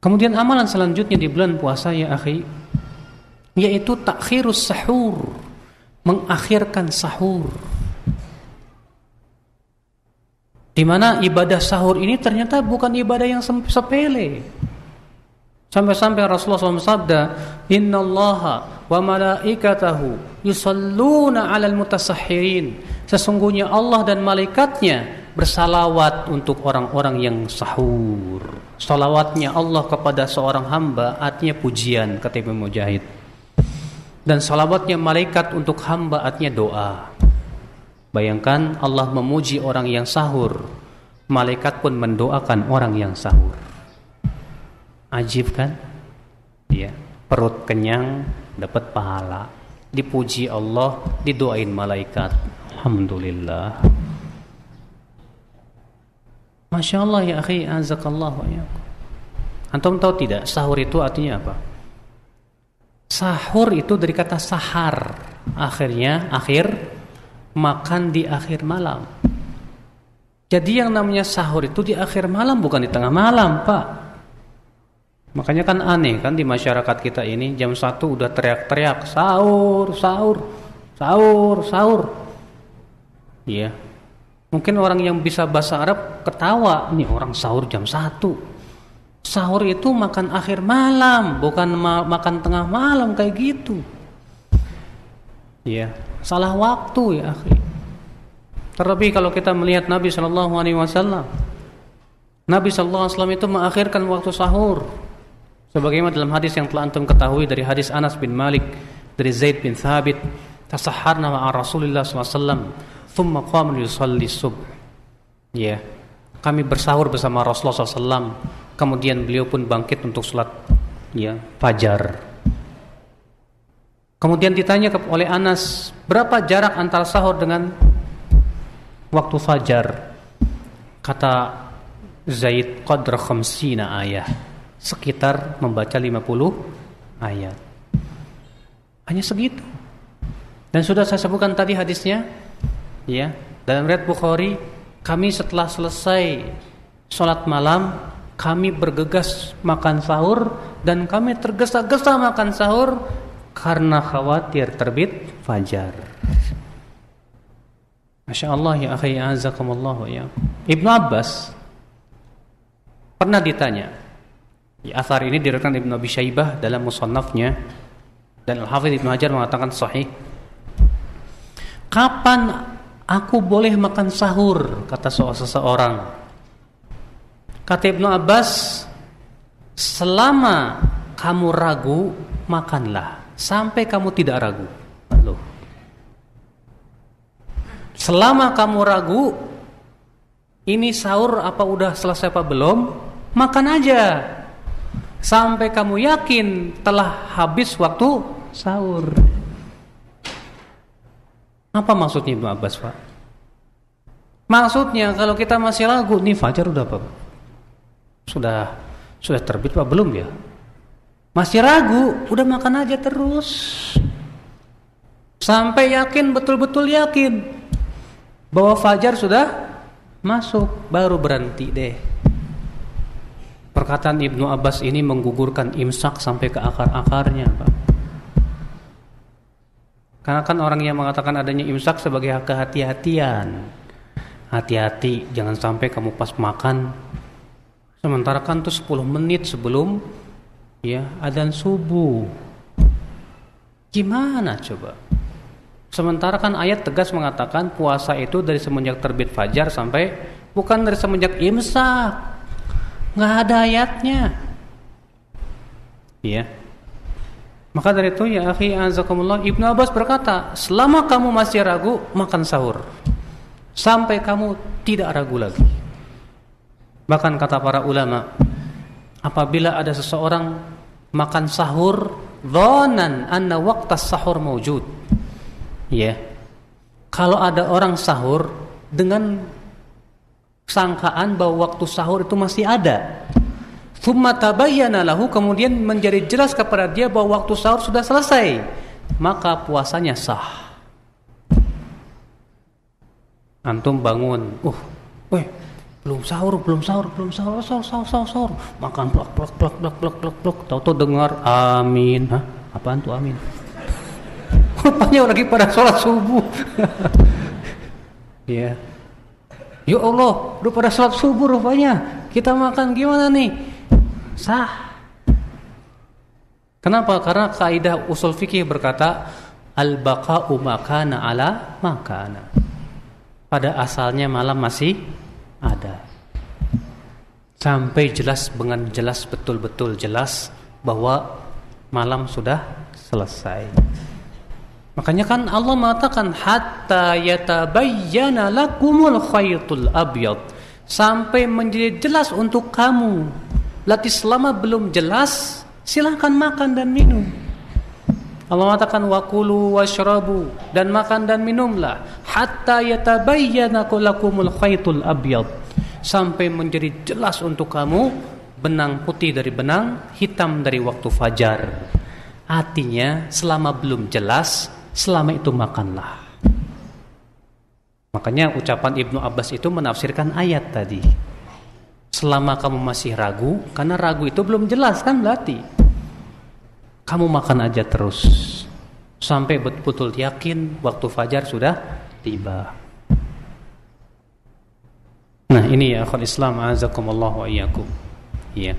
Kemudian amalan selanjutnya di bulan puasa ya akhi, yaitu takhirus sahur, mengakhirkan sahur. Di mana ibadah sahur ini ternyata bukan ibadah yang sepele. Sampai-sampai Rasulullah SAW sabda, "Innallaha wa malaikatahu yusalluna 'alal mutasahhirin." Sesungguhnya Allah dan malaikatnya bersalawat untuk orang-orang yang sahur. Salawatnya Allah kepada seorang hamba artinya pujian, kata Imam Mujahid. Dan salawatnya malaikat untuk hamba artinya doa. Bayangkan Allah memuji orang yang sahur, malaikat pun mendoakan orang yang sahur. Ajib kan? Ya, perut kenyang dapat pahala, dipuji Allah, didoain malaikat. Alhamdulillah. Masya Allah ya akhi, azakallah wa iyyakum. Antum tahu tidak sahur itu artinya apa? Sahur itu dari kata sahar, akhirnya akhir, makan di akhir malam. Jadi yang namanya sahur itu di akhir malam, bukan di tengah malam, Pak. Makanya kan aneh kan di masyarakat kita ini jam 1 udah teriak-teriak sahur, sahur, sahur, sahur. Iya. Mungkin orang yang bisa bahasa Arab ketawa, nih orang sahur jam 1. Sahur itu makan akhir malam, bukan makan tengah malam kayak gitu. Iya, salah waktu ya akhi. Terlebih kalau kita melihat Nabi sallallahu alaihi wasallam. Nabi sallallahu alaihi wasallam itu mengakhirkan waktu sahur. Sebagaimana dalam hadis yang telah antum ketahui dari hadis Anas bin Malik dari Zaid bin Thabit, tasahharna ma'a Rasulillah sallallahu alaihi wasallam, thumma qama yusalli subh. Ya. Kami bersahur bersama Rasulullah sallallahu alaihi wasallam, kemudian beliau pun bangkit untuk salat ya, fajar. Kemudian ditanya oleh Anas, berapa jarak antara sahur dengan waktu fajar? Kata Zaid, qadra khamsina ayah, sekitar membaca 50 ayat. Hanya segitu. Dan sudah saya sebutkan tadi hadisnya, ya, dalam riwayat Bukhari, kami setelah selesai sholat malam, kami bergegas makan sahur, dan kami tergesa-gesa makan sahur karena khawatir terbit fajar. Masya Allah ya akhi, azakumullah ya. Ibnu Abbas pernah ditanya, athar ini diriwayatkan Ibnu Abi Syaibah dalam musannafnya, dan Al-Hafidz Ibnu Hajar mengatakan sahih. Kapan aku boleh makan sahur? Kata seseorang. Kata Ibnu Abbas, selama kamu ragu, makanlah sampai kamu tidak ragu. Loh. Selama kamu ragu, ini sahur apa udah selesai apa belum, makan aja sampai kamu yakin telah habis waktu sahur. Apa maksudnya Ibnu Abbas, Pak? Maksudnya kalau kita masih ragu, nih fajar udah apa? Sudah terbit Pak belum ya? Masih ragu, udah makan aja terus sampai yakin, betul-betul yakin bahwa fajar sudah masuk, baru berhenti deh. Perkataan Ibnu Abbas ini menggugurkan imsak sampai ke akar-akarnya, Pak. Karena kan orang yang mengatakan adanya imsak sebagai kehati-hatian. Hati-hati, jangan sampai kamu pas makan, sementara kan tuh 10 menit sebelum ya adzan subuh. Gimana coba? Sementara kan ayat tegas mengatakan puasa itu dari semenjak terbit fajar sampai, bukan dari semenjak imsak. Nggak ada ayatnya. Iya. Maka dari itu ya akhi azakumullah, Ibnu Abbas berkata, selama kamu masih ragu, makan sahur sampai kamu tidak ragu lagi. Bahkan kata para ulama, apabila ada seseorang makan sahur dhannan anna waqtas sahur mawjud, ya, kalau ada orang sahur dengan sangkaan bahwa waktu sahur itu masih ada, thumma tabayyana lahu, kemudian menjadi jelas kepada dia bahwa waktu sahur sudah selesai, maka puasanya sah. Antum bangun, Belum sahur, sahur. Makan plak. Tahu-tahu dengar amin. Hah? Apaan tuh amin? Rupanya lagi pada sholat subuh. Ya. Ya Allah, udah pada sholat subuh rupanya. Kita makan gimana nih? Sah. Kenapa? Karena kaidah usul fikih berkata al-baqa'u makana ala makana. Pada asalnya malam masih ada. Sampai jelas dengan jelas betul-betul jelas bahwa malam sudah selesai. Makanya kan Allah mengatakan hatta yatabayyana lakumul khaytul abyad, sampai menjadi jelas untuk kamu. Berarti selama belum jelas silahkan makan dan minum. Allah mengatakan wakulu washrabu, dan makan dan minumlah hatta yatabayyana lakumul khaytul abyad, sampai menjadi jelas untuk kamu benang putih dari benang hitam dari waktu fajar. Artinya selama belum jelas, selama itu makanlah. Makanya ucapan Ibnu Abbas itu menafsirkan ayat tadi. Selama kamu masih ragu, karena ragu itu belum jelas kan, berarti kamu makan aja terus sampai betul-betul yakin waktu fajar sudah tiba. Nah ini ya akhwat Islam, azakumullah wa iyyakum. Iya.